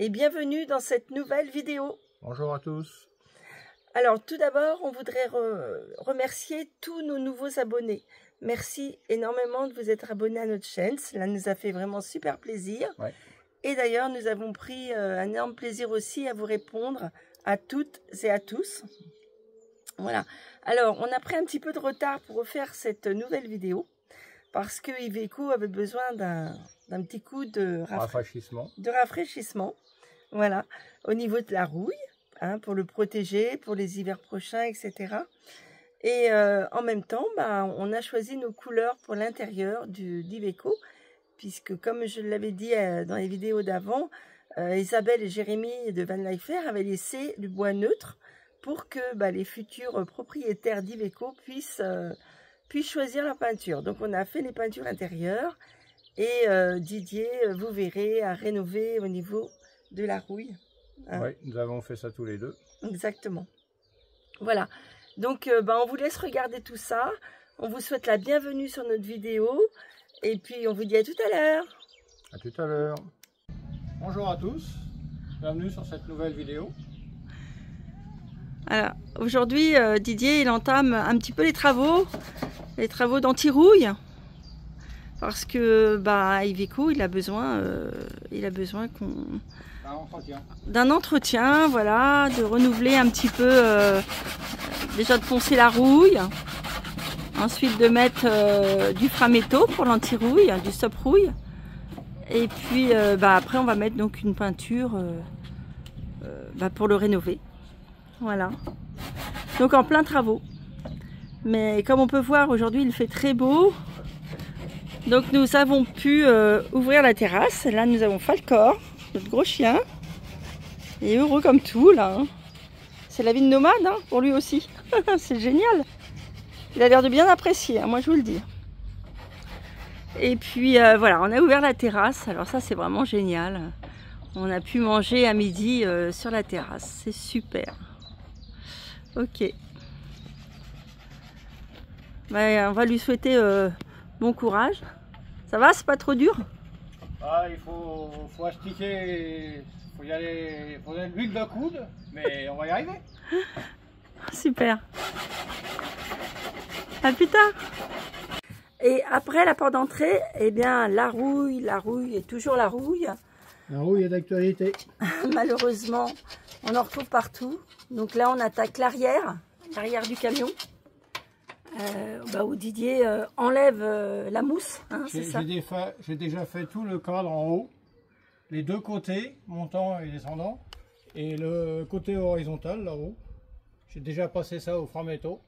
et bienvenue dans cette nouvelle vidéo. Bonjour à tous. Alors tout d'abord, on voudrait remercier tous nos nouveaux abonnés. Merci énormément de vous être abonnés à notre chaîne, cela nous a fait vraiment super plaisir. Ouais. Et d'ailleurs, nous avons pris un énorme plaisir aussi à vous répondre à toutes et à tous. Voilà. Alors, on a pris un petit peu de retard pour refaire cette nouvelle vidéo parce que Iveco avait besoin d'un petit coup de rafraîchissement. Voilà, au niveau de la rouille, hein, pour le protéger pour les hivers prochains, etc. Et en même temps, on a choisi nos couleurs pour l'intérieur d'Iveco, puisque comme je l'avais dit dans les vidéos d'avant, Isabelle et Jérémy de Van Life Air avaient laissé du bois neutre pour que les futurs propriétaires d'Iveco puissent choisir leur peinture. Donc on a fait les peintures intérieures et Didier, vous verrez, a rénové au niveau de la rouille. Hein. Oui, nous avons fait ça tous les deux. Exactement. Voilà. Donc on vous laisse regarder tout ça. On vous souhaite la bienvenue sur notre vidéo. Et puis on vous dit à tout à l'heure. À tout à l'heure. Bonjour à tous. Bienvenue sur cette nouvelle vidéo. Alors aujourd'hui, Didier il entame un petit peu les travaux d'anti-rouille. Parce que Iveco il a besoin d'un entretien, voilà, de renouveler un petit peu, déjà de poncer la rouille, ensuite de mettre du framéto pour l'anti-rouille, du stop rouille, et puis après on va mettre donc une peinture pour le rénover, voilà. Donc en plein travaux, mais comme on peut voir aujourd'hui il fait très beau. Donc nous avons pu ouvrir la terrasse. Là nous avons Falcor, notre gros chien. Il est heureux comme tout là. Hein. C'est la vie de nomade hein, pour lui aussi. C'est génial. Il a l'air de bien apprécier, hein, moi je vous le dis. Et puis voilà, on a ouvert la terrasse. Alors ça c'est vraiment génial. On a pu manger à midi sur la terrasse. C'est super. Ok. On va lui souhaiter bon courage. Ça va, c'est pas trop dur? Ah, il faut astiquer, faut y aller, il faut de l'huile de coude, mais on va y arriver. Super. À plus tard. Et après la porte d'entrée, eh bien la rouille et toujours la rouille. La rouille est d'actualité. Malheureusement, on en retrouve partout. Donc là, on attaque l'arrière du camion. Où Didier enlève la mousse, hein, c'est ça. J'ai déjà fait tout le cadre en haut, les deux côtés, montant et descendant, et le côté horizontal là-haut. J'ai déjà passé ça au framéto.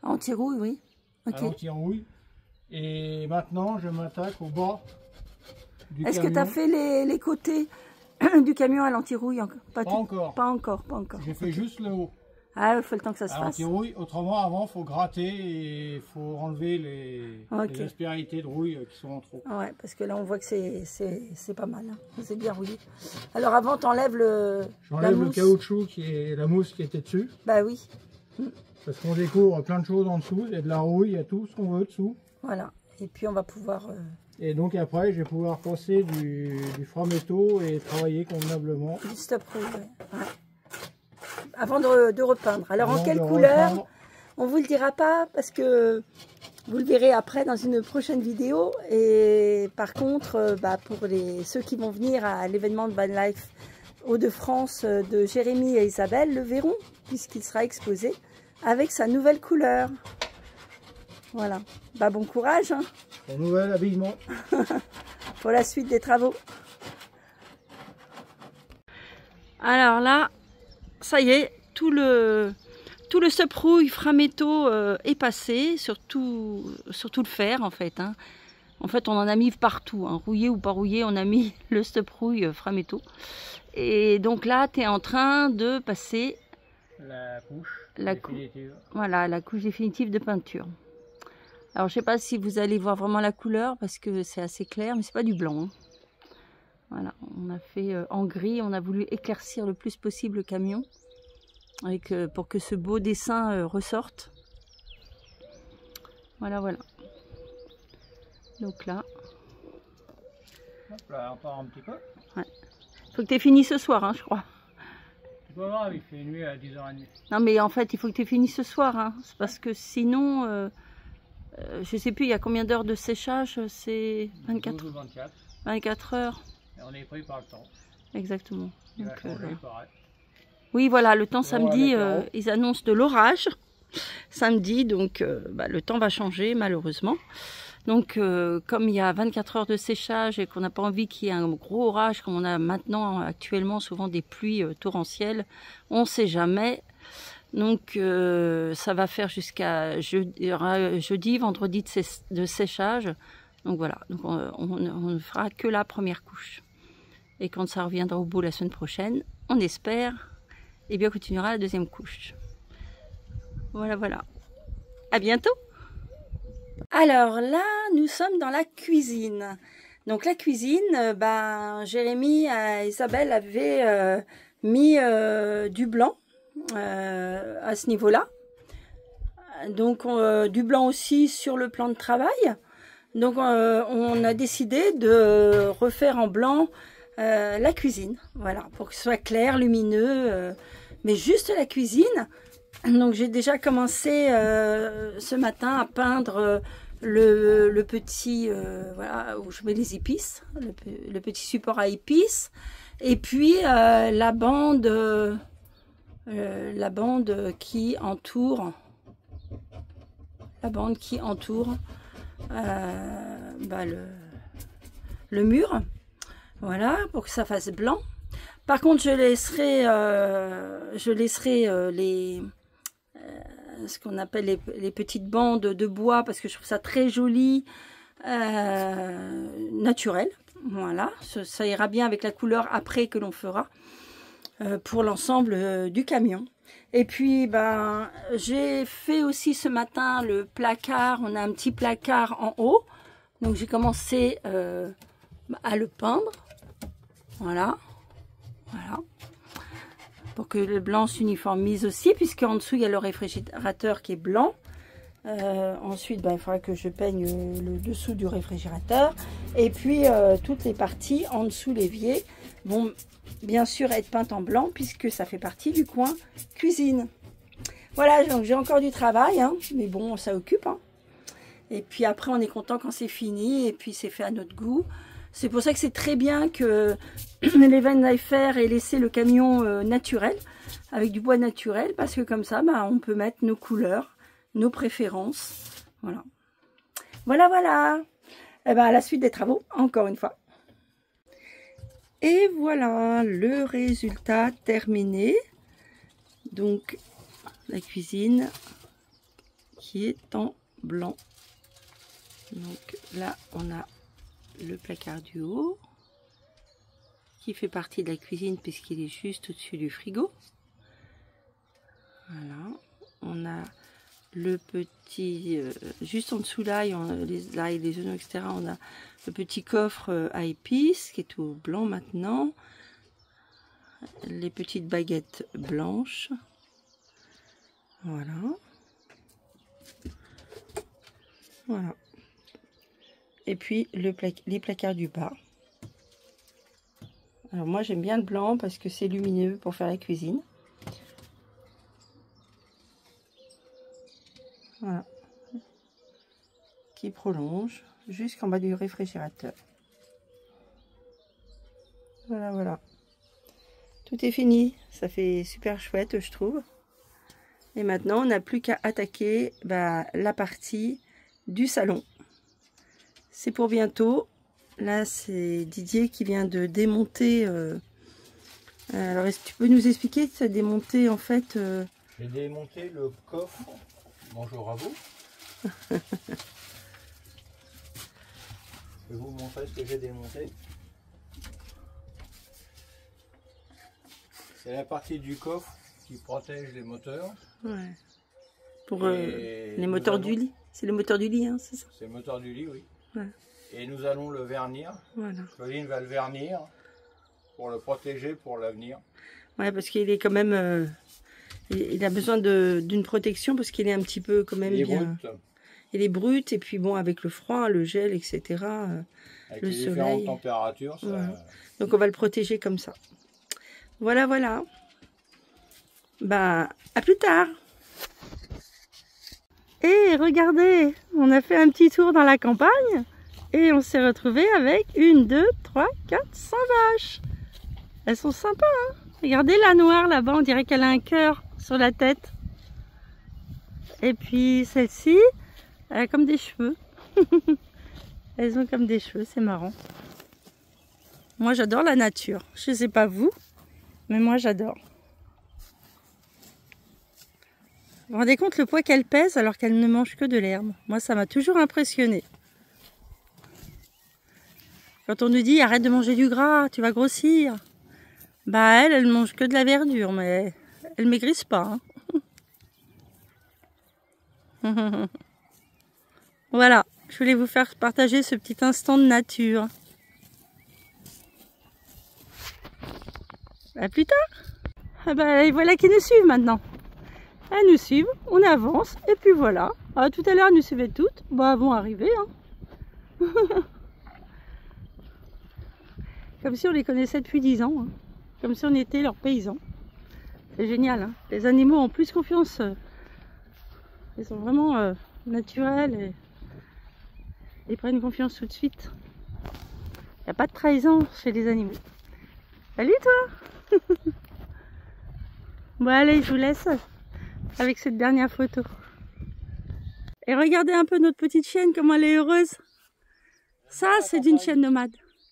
Anti-rouille, oui. Okay. Anti-rouille. Et maintenant, je m'attaque au bas du camion. Est-ce que tu as fait les côtés du camion à l'anti-rouille? Pas encore. Pas encore. J'ai fait juste le haut. Ah, il faut le temps que ça se fasse. Anti-rouille, autrement avant, il faut gratter et il faut enlever les aspérités de rouille qui sont en trop. Ouais, parce que là on voit que c'est pas mal, hein. C'est bien rouillé. Alors avant, tu enlèves J'enlève le caoutchouc qui est la mousse qui était dessus. Bah oui. Parce qu'on découvre plein de choses en dessous, il y a de la rouille, il y a tout ce qu'on veut dessous. Voilà, et puis on va pouvoir... Et donc après, je vais pouvoir passer du framéto et travailler convenablement. Du stop rouille, ouais. Avant de repeindre. Alors en quelle couleur? On vous le dira pas parce que vous le verrez après dans une prochaine vidéo. Et par contre, pour ceux qui vont venir à l'événement de Van Life Hauts-de-France de Jérémy et Isabelle, le verront puisqu'il sera exposé avec sa nouvelle couleur. Voilà. Bon courage. Hein. Bon nouvel habillement. Pour la suite des travaux. Alors là, ça y est, tout le stop rouille framéto est passé sur tout le fer en fait. Hein. En fait, on en a mis partout, hein. Rouillé ou pas rouillé, on a mis le stop rouille framéto. Et donc là, tu es en train de passer la couche définitive. Voilà, la couche définitive de peinture. Alors, je sais pas si vous allez voir vraiment la couleur parce que c'est assez clair, mais c'est pas du blanc. Hein. Voilà, on a fait en gris, on a voulu éclaircir le plus possible le camion pour que ce beau dessin ressorte. Voilà. Donc là. Hop là, encore un petit peu. Ouais. Faut que tu aies fini ce soir, hein, je crois. C'est pas grave, il fait nuit à 10h30. Non, mais en fait, il faut que tu aies fini ce soir. Hein. C'est parce que sinon, je sais plus, il y a combien d'heures de séchage? C'est 24 ou 24. 24 heures. Et on est pris par le temps. Exactement. Il Donc, va changer, pareil. oui, voilà, le temps Bon, samedi, d'accord. ils annoncent de l'orage. Samedi, donc le temps va changer, malheureusement. Donc, comme il y a 24 heures de séchage et qu'on n'a pas envie qu'il y ait un gros orage, comme on a maintenant actuellement souvent des pluies torrentielles, on ne sait jamais. Donc, ça va faire jusqu'à jeudi, vendredi de séchage. Donc voilà, donc on ne fera que la première couche. Et quand ça reviendra au bout la semaine prochaine, on espère, et bien on continuera la deuxième couche. Voilà, voilà. À bientôt! Alors là, nous sommes dans la cuisine. Donc la cuisine, Jérémy et Isabelle avaient mis du blanc à ce niveau-là. Donc du blanc aussi sur le plan de travail. Donc on a décidé de refaire en blanc la cuisine. Voilà, pour que ce soit clair, lumineux, mais juste la cuisine. Donc j'ai déjà commencé ce matin à peindre le petit, voilà, où je mets les épices, le petit support à épices, et puis la bande qui entoure, le mur, voilà, pour que ça fasse blanc. Par contre, je laisserai ce qu'on appelle les petites bandes de bois, parce que je trouve ça très joli, naturel. Voilà, ça ira bien avec la couleur après que l'on fera pour l'ensemble du camion. Et puis j'ai fait aussi ce matin le placard. On a un petit placard en haut, donc j'ai commencé à le peindre. Voilà, pour que le blanc s'uniformise aussi, puisqu'en dessous il y a le réfrigérateur qui est blanc. Ensuite il faudra que je peigne le dessous du réfrigérateur, et puis toutes les parties en dessous l'évier vont bien sûr être peintes en blanc, puisque ça fait partie du coin cuisine. Voilà, donc j'ai encore du travail, hein, mais bon, ça occupe, hein. Et puis après on est content quand c'est fini, et puis c'est fait à notre goût. C'est pour ça que c'est très bien que les Van Leifer aient laissé le camion naturel, avec du bois naturel, parce que comme ça, on peut mettre nos couleurs, nos préférences. Voilà. Voilà. Et à la suite des travaux, encore une fois. Et voilà, le résultat terminé. Donc, la cuisine qui est en blanc. Donc là, on a le placard du haut qui fait partie de la cuisine puisqu'il est juste au-dessus du frigo. Voilà, on a le petit juste en dessous là, les oignons, etc. On a le petit coffre à épices qui est tout blanc maintenant, les petites baguettes blanches. Voilà. Et puis les placards du bas. Alors moi j'aime bien le blanc parce que c'est lumineux pour faire la cuisine. Voilà. Qui prolonge jusqu'en bas du réfrigérateur. Voilà. Tout est fini. Ça fait super chouette, je trouve. Et maintenant on n'a plus qu'à attaquer la partie du salon. C'est pour bientôt. Là, c'est Didier qui vient de démonter. Alors, est-ce que tu peux nous expliquer que tu as démonté en fait J'ai démonté le coffre. Bonjour à vous. Je vais vous montrer ce que j'ai démonté. C'est la partie du coffre qui protège les moteurs. Ouais. Pour les moteurs du lit. C'est le moteur du lit, hein, c'est ça? C'est le moteur du lit, oui. Ouais. Et nous allons le vernir. Voilà. Claudine va le vernir pour le protéger pour l'avenir. Ouais, parce qu'il est quand même... il a besoin d'une protection parce qu'il est un petit peu quand même bien... Elle est brute, et puis bon, avec le froid, le gel, etc. Avec le les soleil. différentes températures, ça... Voilà. Donc on va le protéger comme ça. Voilà, voilà. Bah, à plus tard. Et regardez, on a fait un petit tour dans la campagne et on s'est retrouvé avec 1, 2, 3, 4, 100 vaches. Elles sont sympas, hein? Regardez la noire là-bas, on dirait qu'elle a un cœur sur la tête. Et puis celle-ci, elle a comme des cheveux. Elles ont comme des cheveux, c'est marrant. Moi j'adore la nature. Je sais pas vous, mais moi j'adore. Vous vous rendez compte le poids qu'elle pèse alors qu'elle ne mange que de l'herbe? Moi ça m'a toujours impressionné. Quand on nous dit arrête de manger du gras, tu vas grossir. Bah elle mange que de la verdure, mais elle maigrisse pas. Hein. Voilà, je voulais vous faire partager ce petit instant de nature. À plus tard. Ah bah, et voilà qui nous suivent maintenant. Elles nous suivent, on avance, et puis voilà. Ah, tout à l'heure, elles nous suivaient toutes. Bah, elles vont arriver. Hein. Comme si on les connaissait depuis 10 ans. Hein. Comme si on était leurs paysans. C'est génial. Hein. Les animaux ont plus confiance. Ils sont vraiment naturels et ils prennent confiance tout de suite. Il n'y a pas de trahison chez les animaux. Salut toi. Bon allez, je vous laisse avec cette dernière photo. Et regardez un peu notre petite chienne, comment elle est heureuse. Ça, c'est d'une chienne nomade.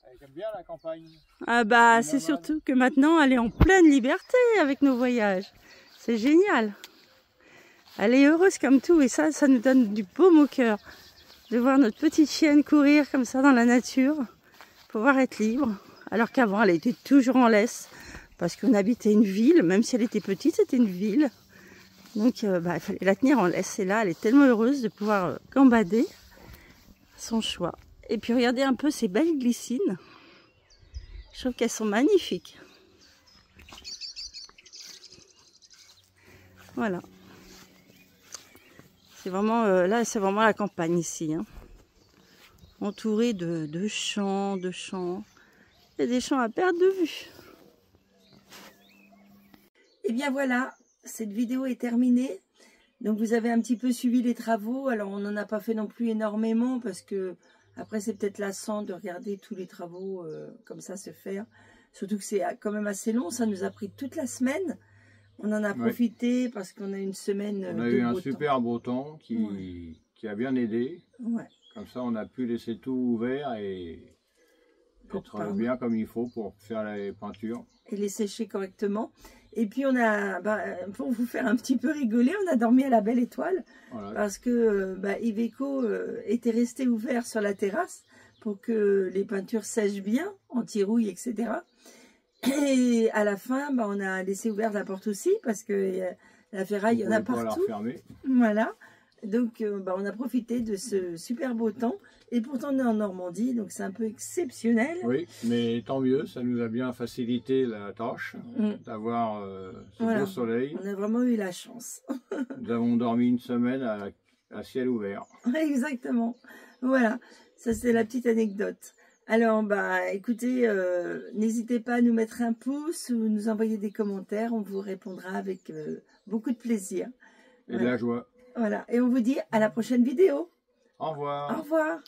Elle aime bien la campagne. Ah bah, c'est surtout que maintenant, elle est en pleine liberté avec nos voyages. C'est génial. Elle est heureuse comme tout et ça nous donne du baume au cœur. De voir notre petite chienne courir comme ça dans la nature, pouvoir être libre. Alors qu'avant, elle était toujours en laisse parce qu'on habitait une ville, même si elle était petite, c'était une ville. Donc, il fallait la tenir en laisse. Et là, elle est tellement heureuse de pouvoir gambader son choix. Et puis, regardez un peu ces belles glycines. Je trouve qu'elles sont magnifiques. Voilà. C'est vraiment, là, c'est vraiment la campagne ici. Hein. Entourée de champs, de champs. Il y a des champs à perte de vue. Et bien voilà, cette vidéo est terminée. Donc vous avez un petit peu suivi les travaux. Alors on n'en a pas fait non plus énormément parce que après c'est peut-être lassant de regarder tous les travaux comme ça se faire. Surtout que c'est quand même assez long. Ça nous a pris toute la semaine. On en a profité parce qu'on a une semaine on a eu un super beau temps qui a bien aidé. Ouais. Comme ça, on a pu laisser tout ouvert et être bien comme il faut pour faire les peintures. Et les sécher correctement. Et puis, on a, pour vous faire un petit peu rigoler, on a dormi à la belle étoile. Voilà. Parce que Iveco était resté ouvert sur la terrasse pour que les peintures sèchent bien, anti-rouille, etc. Et à la fin, on a laissé ouverte la porte aussi parce que la ferraille, il y en a partout. Voilà. Donc, on a profité de ce super beau temps. Et pourtant, on est en Normandie, donc c'est un peu exceptionnel. Oui, mais tant mieux, ça nous a bien facilité la tâche d'avoir ce beau soleil. On a vraiment eu la chance. Nous avons dormi une semaine à ciel ouvert. Exactement. Voilà, ça c'est la petite anecdote. Alors, écoutez, n'hésitez pas à nous mettre un pouce ou nous envoyer des commentaires. On vous répondra avec beaucoup de plaisir. Et de la joie. Voilà, et on vous dit à la prochaine vidéo. Au revoir. Au revoir.